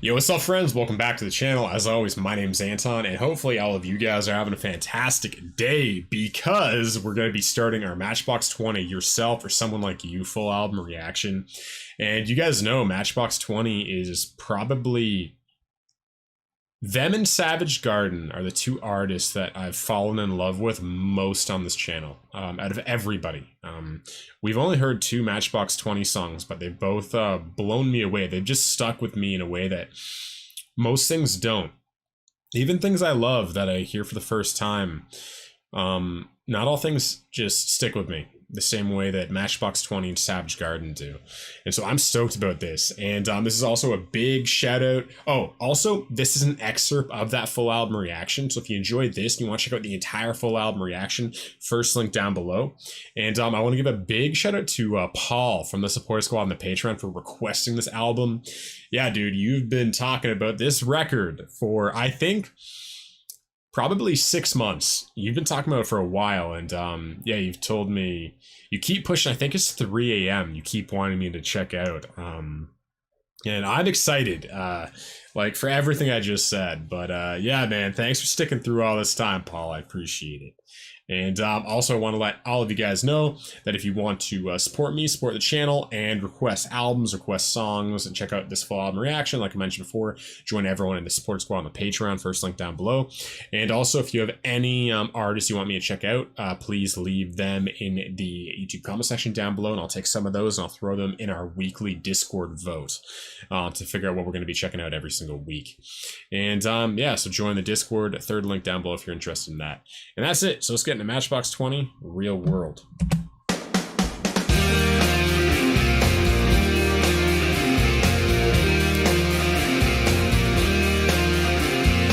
Yo, what's up, friends? Welcome back to the channel. As always, my name's Anton, and hopefully all of you guys are having a fantastic day because we're going to be starting our Matchbox 20 Yourself or Someone Like You full album reaction. And you guys know Matchbox 20 is probably... Them and Savage Garden are the two artists that I've fallen in love with most on this channel, out of everybody. We've only heard two Matchbox 20 songs, but they've both blown me away. They've just stuck with me in a way that most things don't. Even things I love that I hear for the first time, not all things just stick with me the same way that Matchbox 20 and Savage Garden do. And so I'm stoked about this. And this is also a big shout out. Oh, also, this is an excerpt of that full album reaction. So if you enjoyed this and you want to check out the entire full album reaction, first link down below. And I want to give a big shout out to Paul from the Support Squad on the Patreon for requesting this album. Yeah, dude, you've been talking about this record for, I think, probably 6 months. You've been talking about it for a while, and yeah, you've told me you keep pushing. I think it's 3 a.m. You keep wanting me to check out, and I'm excited, like for everything I just said. But yeah, man, thanks for sticking through all this time, Paul. I appreciate it. And also, I want to let all of you guys know that if you want to support me, support the channel, and request albums, request songs, and check out this full album reaction, like I mentioned before, join everyone in the Support Squad on the Patreon, first link down below. And also, if you have any artists you want me to check out, please leave them in the YouTube comment section down below, and I'll take some of those and I'll throw them in our weekly Discord vote to figure out what we're going to be checking out every single week. And yeah, so join the Discord, third link down below if you're interested in that. And that's it. So let's get into Matchbox 20, Real World.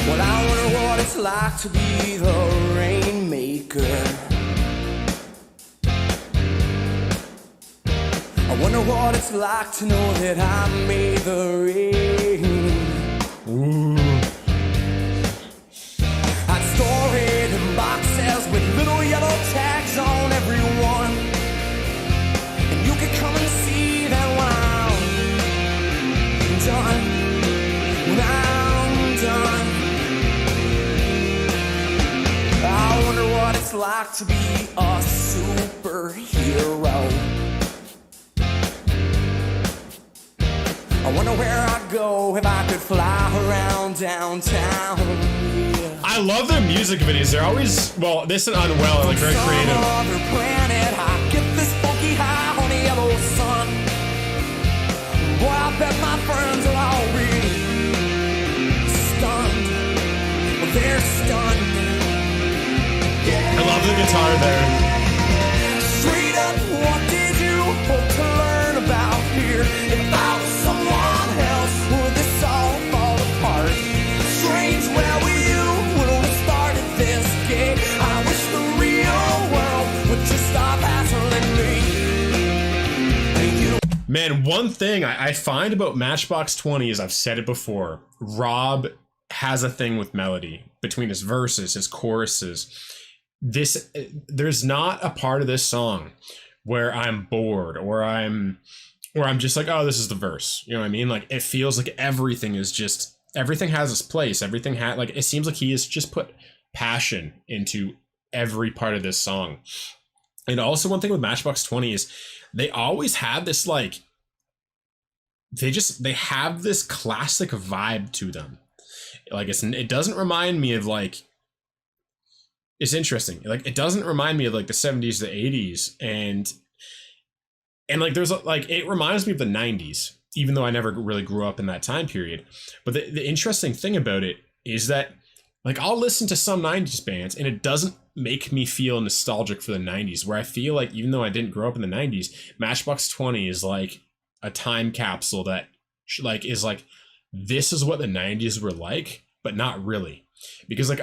Well, I wonder what it's like to be the rainmaker. I wonder what it's like to know that I made the rain. Ooh. I'd store it in boxes with little yellow tags on every one, and you could come and see that when I'm done, when I'm done. I wonder what it's like to be a superhero. I wonder where I'd go if I could fly around downtown. Yeah. I love their music videos. They're always, well, this and Unwell are like very creative. Some other planet, I get this funky high on the yellow sun. Boy, I bet my friends are already stunned. Well, they're stunned. I love the guitar there. Straight up, what did you hope to learn about here? If I was someone else, would this all fall apart? Strange, where were you when we started this game? I wish the real world would just stop hassling me. You Man, one thing I find about Matchbox 20 is, I've said it before, Rob has a thing with melody between his verses, his choruses. There's not a part of this song where I'm bored or I'm just like, oh, this is the verse. You know what I mean? Like, it feels like everything has its place. Everything like, it seems like he has just put passion into every part of this song. And also, one thing with Matchbox 20 is they always have this, like, they have this classic vibe to them. Like, it doesn't remind me of, like, it's interesting. Like, it doesn't remind me of like the 70s, the 80s, and like there's like, it reminds me of the 90s, even though I never really grew up in that time period. But the interesting thing about it is that, like, I'll listen to some 90s bands and it doesn't make me feel nostalgic for the 90s, where I feel like, even though I didn't grow up in the 90s, Matchbox 20 is like a time capsule that like is like, this is what the 90s were like, but not really. Because like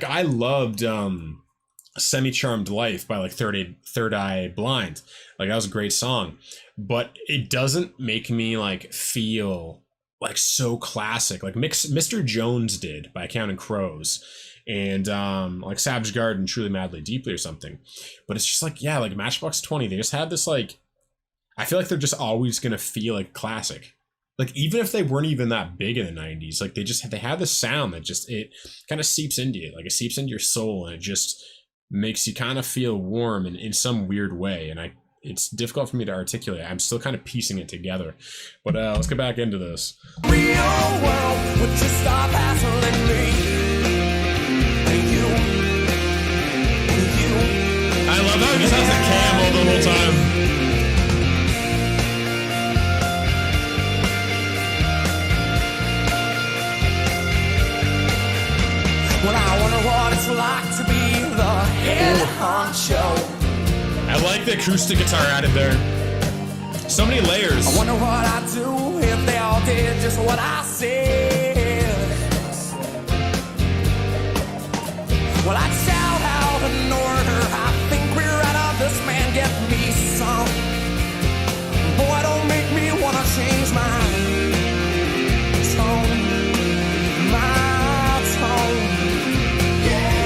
I loved Semi-Charmed Life by like Third Eye Blind. Like, that was a great song, but it doesn't make me like feel like so classic like Mr. Jones did by Counting Crows, and like Savage Garden, Truly Madly Deeply or something. But it's just like, yeah, like Matchbox 20, they just have this, like, I feel like they're just always gonna feel like classic. like even if they weren't even that big in the 90s, like they have this sound that just it kind of seeps into you, like it seeps into your soul, and it just makes you kind of feel warm in some weird way. And it's difficult for me to articulate. I'm still kind of piecing it together, but let's get back into this. Real world, would you stop hassling me? I love how he just has the camo the whole time. When I wonder what it's like to be the head honcho. I like the acoustic guitar added there. So many layers. I wonder what I'd do if they all did just what I said. Well, I'd shout out an order. I think we're out of this, man. Get me some. Boy, don't make me wanna change my tone. My tone. Yeah.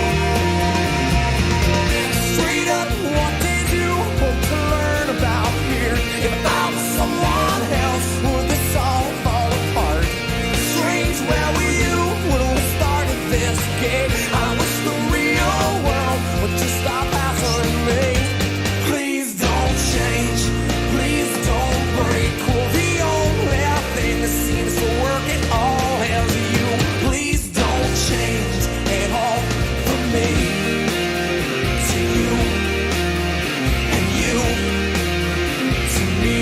Straight up, what did you hope to learn about here? If I was someone else, would this all fall apart? Strange, where were you when we started this game? I wish the real world would just stop hassling me. Please don't change, please don't break. Well, the only thing that seems to work at all is you. Please don't change at all for me. To you and you to me.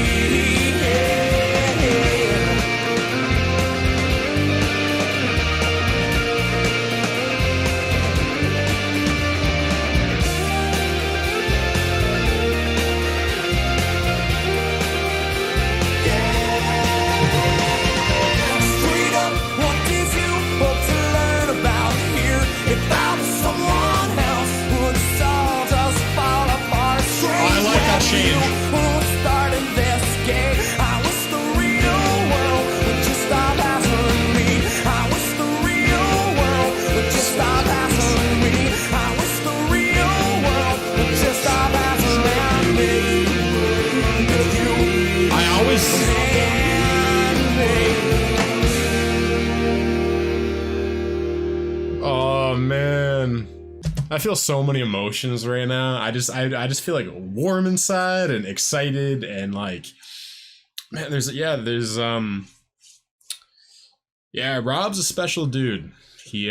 Straight up, what did you hope to learn about here? If I was someone else, would this all just fall apart? Strange, I like that where change. you who started this game? I wish the real world would just stop hassling me. I wish the real world would just stop hassling me. I wish the real world would just stop hassling me. You I always. and me. Oh man, I feel so many emotions right now. I just feel like warm inside and excited and like, man, there's Rob's a special dude. He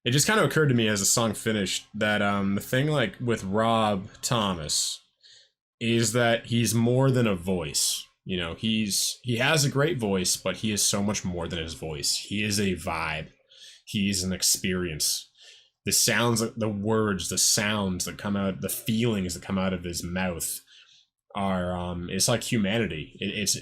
it just kind of occurred to me as the song finished that the thing like with Rob Thomas is that he's more than a voice. You know, he has a great voice, but he is so much more than his voice. He is a vibe. He's an experience. The sounds, the words, the sounds that come out, the feelings that come out of his mouth are it's like humanity. It's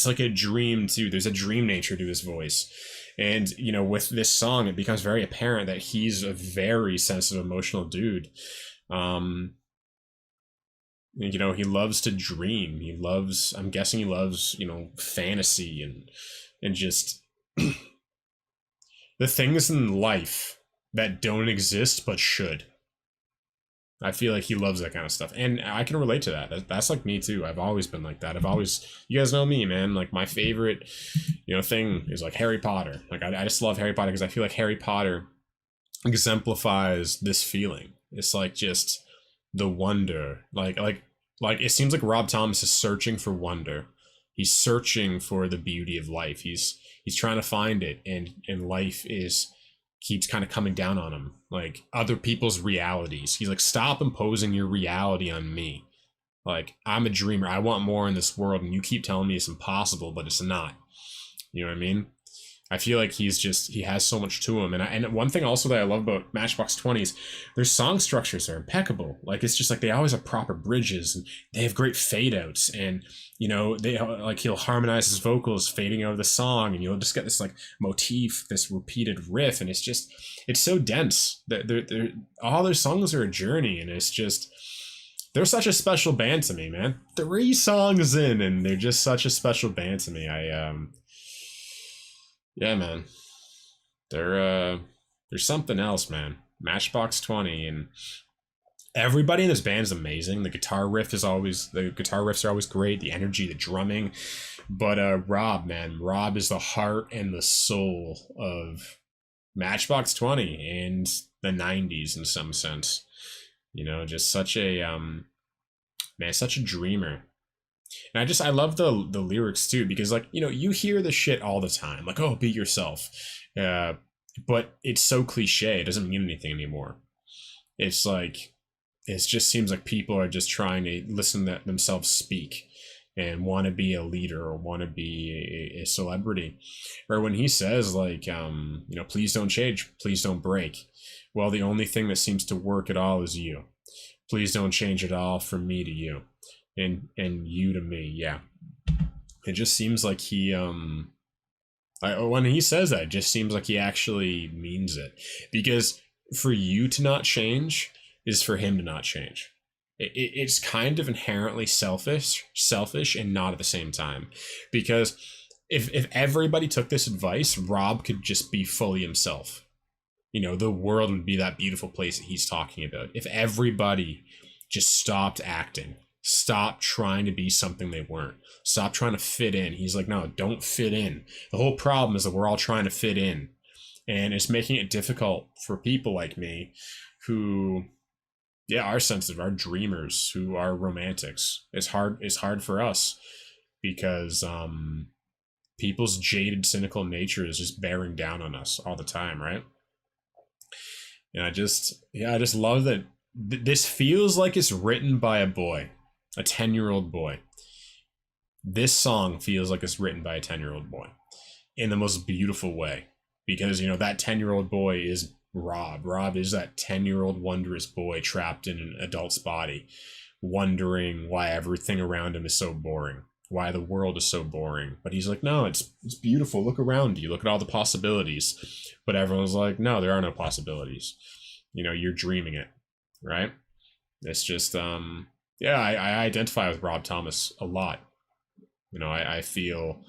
like a dream too. There's a dream nature to his voice. And you know, with this song, it becomes very apparent that he's a very sensitive, emotional dude. You know, he loves to dream. I'm guessing he loves, you know, fantasy and just the things in life that don't exist but should. I feel like he loves that kind of stuff, and I can relate to that. That's like me too. I've always been like that. You guys know me, man. Like my favorite, you know, thing is like Harry Potter. Like I just love Harry Potter because I feel like Harry Potter exemplifies this feeling. It's like just the wonder. Like it seems like Rob Thomas is searching for wonder. He's searching for the beauty of life. He's trying to find it, and life keeps kind of coming down on him, like other people's realities. He's like, stop imposing your reality on me. Like, I'm a dreamer. I want more in this world, and you keep telling me it's impossible, but it's not. You know what I mean? I feel like he has so much to him. And one thing also that I love about Matchbox 20 is their song structures are impeccable. Like, it's just like they always have proper bridges, and they have great fade outs, and you know, they like he'll harmonize his vocals fading out of the song, and you'll just get this like motif, this repeated riff, and it's so dense. They're all their songs are a journey, and it's just, they're such a special band to me, man. 3 songs in, and they're just such a special band to me. Yeah, man, they're something else, man. Matchbox 20, and everybody in this band is amazing. The guitar riffs are always great. The energy, the drumming, but Rob, man, Rob is the heart and the soul of Matchbox 20 and the 90s in some sense. You know, just such a man, such a dreamer. And I love the lyrics too, because like, you know, you hear the shit all the time, like, oh, be yourself. But it's so cliche, it doesn't mean anything anymore. It's like, it just seems like people are just trying to listen to themselves speak and want to be a leader or want to be a celebrity. Or when he says like, you know, please don't change, please don't break. Well, the only thing that seems to work at all is you. Please don't change at all from me to you, and you to me. Yeah, it just seems like he when he says that, it just seems like he actually means it. Because for you to not change is for him to not change. It's kind of inherently selfish and not at the same time. Because if everybody took this advice, Rob could just be fully himself. You know, the world would be that beautiful place that he's talking about. If everybody just stopped acting, stopped trying to be something they weren't, stop trying to fit in. He's like, no, don't fit in. The whole problem is that we're all trying to fit in. And it's making it difficult for people like me who, yeah, are sensitive, are dreamers, who are romantics. It's hard for us because people's jaded, cynical nature is just bearing down on us all the time, right? And I just love that this feels like it's written by a boy, a 10-year-old boy. This song feels like it's written by a 10-year-old boy in the most beautiful way, because, you know, that 10-year-old boy is Rob. Rob is that 10-year-old wondrous boy trapped in an adult's body, wondering why everything around him is so boring, why the world is so boring. But he's like, no, it's beautiful. Look around you. Look at all the possibilities. But everyone's like, no, there are no possibilities. You know, you're dreaming it, right? It's just, yeah, I identify with Rob Thomas a lot. You know, I feel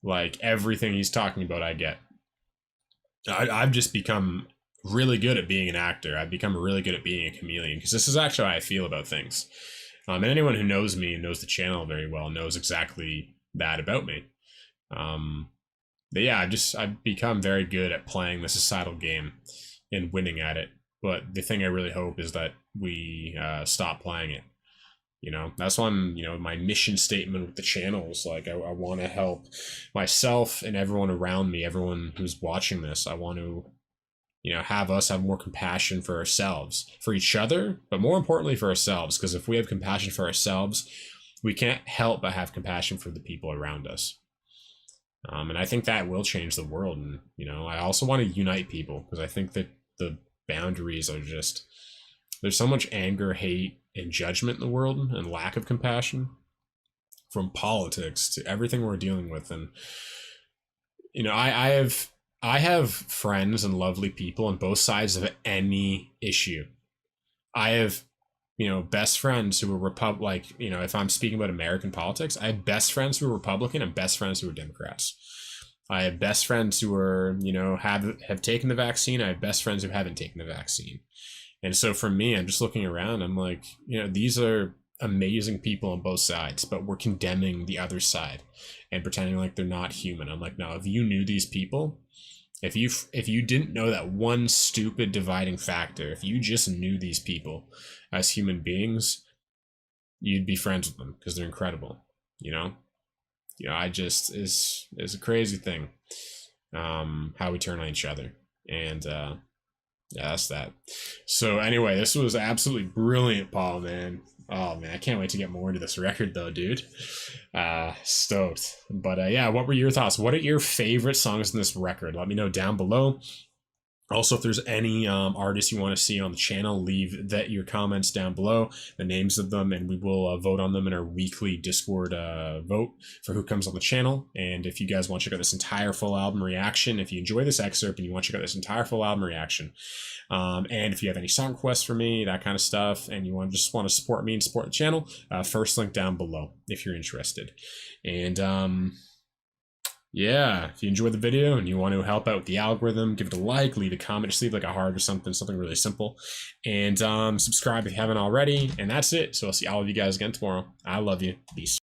like everything he's talking about, I get. I've just become really good at being an actor. I've become really good at being a chameleon, because this is actually how I feel about things. And anyone who knows me and knows the channel very well knows exactly that about me. But yeah, I've become very good at playing the societal game and winning at it. But the thing I really hope is that we stop playing it. You know, that's why my mission statement with the channel is like, I want to help myself and everyone around me, everyone who's watching this. I want to, have us have more compassion for ourselves, for each other, but more importantly for ourselves. Because if we have compassion for ourselves, we can't help but have compassion for the people around us. And I think that will change the world. And, I also want to unite people, because I think that the boundaries are just, there's so much anger, hate, and judgment in the world, and lack of compassion, from politics to everything we're dealing with. And, I have friends and lovely people on both sides of any issue. I have, best friends who are if I'm speaking about American politics, I have best friends who are Republican and best friends who are Democrats. I have best friends who are, have taken the vaccine. I have best friends who haven't taken the vaccine. And so for me, I'm just looking around, I'm like, these are amazing people on both sides, but we're condemning the other side and pretending like they're not human. I'm like, no, if you knew these people, if you didn't know that one stupid dividing factor, if you just knew these people as human beings, you'd be friends with them, because they're incredible. I just is a crazy thing, how we turn on each other. And yeah, that's that. So anyway, this was absolutely brilliant, Paul, man. Oh man, I can't wait to get more into this record though, dude. Stoked. But yeah, what were your thoughts? What are your favorite songs in this record? Let me know down below. Also, if there's any artists you want to see on the channel, leave your comments down below, the names of them, and we will vote on them in our weekly Discord vote for who comes on the channel. And if you guys want to check out this entire full album reaction, if you enjoy this excerpt and you want to check out this entire full album reaction, and if you have any song requests for me, that kind of stuff, and you just want to support me and support the channel, first link down below if you're interested. And yeah, if you enjoyed the video and you want to help out with the algorithm, give it a like, leave a comment, just leave like a heart or something really simple. And subscribe if you haven't already. And that's it. So I'll see all of you guys again tomorrow. I love you. Peace.